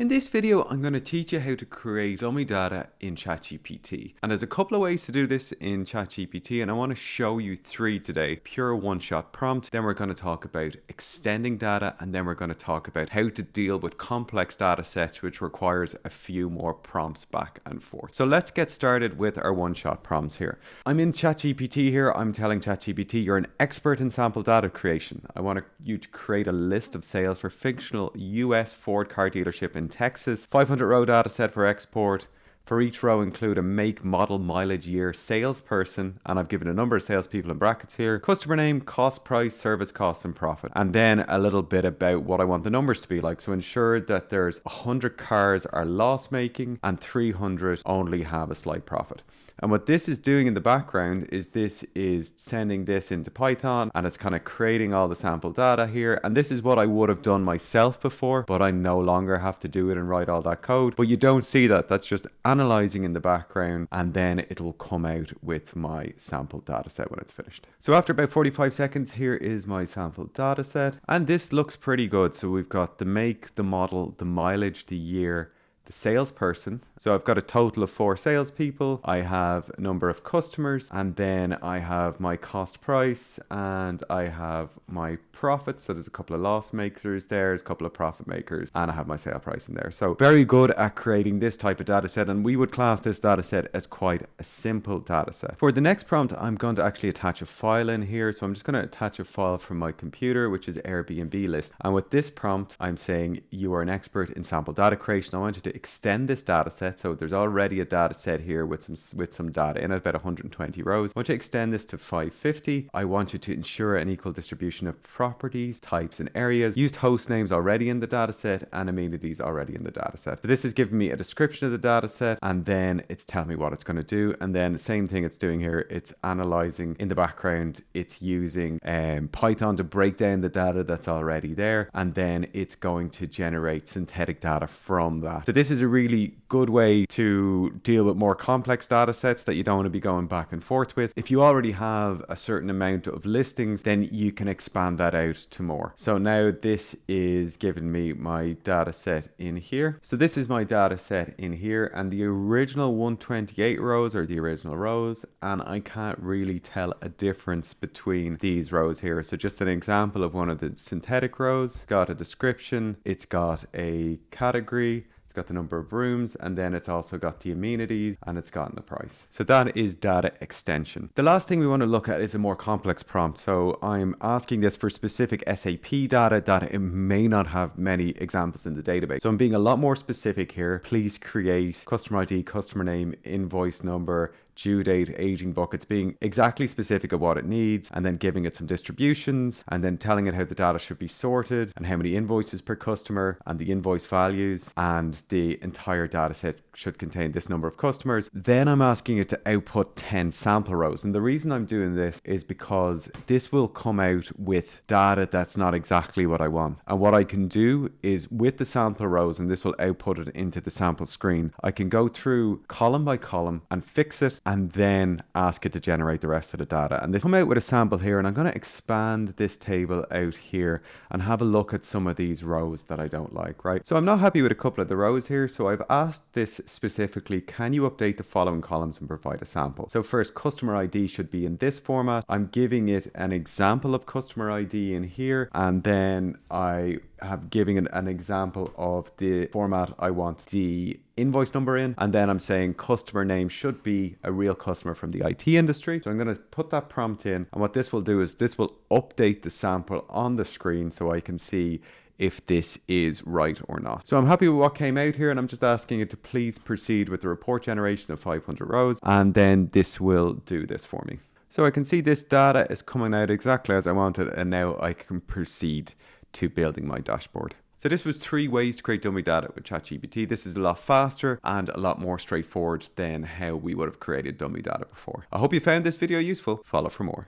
In this video, I'm going to teach you how to create dummy data in ChatGPT. And there's a couple of ways to do this in ChatGPT, and I want to show you three today. Pure one-shot prompt, then we're going to talk about extending data, and then we're going to talk about how to deal with complex data sets, which requires a few more prompts back and forth. So let's get started with our one-shot prompts here. I'm in ChatGPT here. I'm telling ChatGPT, you're an expert in sample data creation. I want you to create a list of sales for fictional US Ford car dealership in Texas, 500 row data set for export. For each row include a make, model, mileage, year, salesperson, and I've given a number of salespeople in brackets here, customer name, cost, price, service cost, and profit. And then a little bit about what I want the numbers to be like. So ensure that there's 100 cars are loss making and 300 only have a slight profit. And what this is doing in the background is this is sending this into Python, and it's kind of creating all the sample data here. And this is what I would have done myself before, but I no longer have to do it and write all that code. But you don't see that. That's just analyzing in the background, and then it will come out with my sample data set when it's finished. So after about 45 seconds, here is my sample data set, and this looks pretty good. So we've got the make, the model, the mileage, the year, the salesperson. So I've got a total of 4 salespeople. I have a number of customers, and then I have my cost price, and I have my profit. So there's a couple of loss makers there, there's a couple of profit makers, and I have my sale price in there. So very good at creating this type of data set, and we would class this data set as quite a simple data set. For the next prompt, I'm going to actually attach a file in here. So I'm just going to attach a file from my computer, which is Airbnb list. And with this prompt, I'm saying you are an expert in sample data creation. I want you to extend this data set. So there's already a data set here with some data in it, about 120 rows. I want you to extend this to 550. I want you to ensure an equal distribution of properties, types, and areas. Used host names already in the data set and amenities already in the data set. So this is giving me a description of the data set, and then it's telling me what it's going to do. And then same thing it's doing here. It's analyzing in the background. It's using Python to break down the data that's already there, and then it's going to generate synthetic data from that. So this is a really good way to deal with more complex data sets that you don't want to be going back and forth with. If you already have a certain amount of listings, then you can expand that out to more. So now this is giving me my data set in here. So this is my data set in here, and the original 128 rows are the original rows, and I can't really tell a difference between these rows here. So just an example of one of the synthetic rows, it's got a description, it's got a category, it's got the number of rooms, and then it's also got the amenities, and it's gotten the price. So that is data extension. The last thing we want to look at is a more complex prompt. So I'm asking this for specific SAP data that it may not have many examples in the database. So I'm being a lot more specific here. Please create customer ID, customer name, invoice number, due date, aging buckets, being exactly specific of what it needs, and then giving it some distributions, and then telling it how the data should be sorted, and how many invoices per customer, and the invoice values, and the entire data set should contain this number of customers. Then I'm asking it to output 10 sample rows. And the reason I'm doing this is because this will come out with data that's not exactly what I want. And what I can do is with the sample rows, and this will output it into the sample screen, I can go through column by column and fix it, and then ask it to generate the rest of the data. And this come out with a sample here, and I'm going to expand this table out here and have a look at some of these rows that I don't like, right? So I'm not happy with a couple of the rows here. So I've asked this specifically, can you update the following columns and provide a sample? So first, customer ID should be in this format. I'm giving it an example of customer ID in here, and then I have giving it an example of the format I want the invoice number in, and then I'm saying customer name should be a real customer from the IT industry. So I'm going to put that prompt in, and what this will do is this will update the sample on the screen so I can see if this is right or not. So I'm happy with what came out here, and I'm just asking it to please proceed with the report generation of 500 rows, and then this will do this for me. So I can see this data is coming out exactly as I wanted, and now I can proceed to building my dashboard. So this was 3 ways to create dummy data with ChatGPT. This is a lot faster and a lot more straightforward than how we would have created dummy data before. I hope you found this video useful. Follow for more.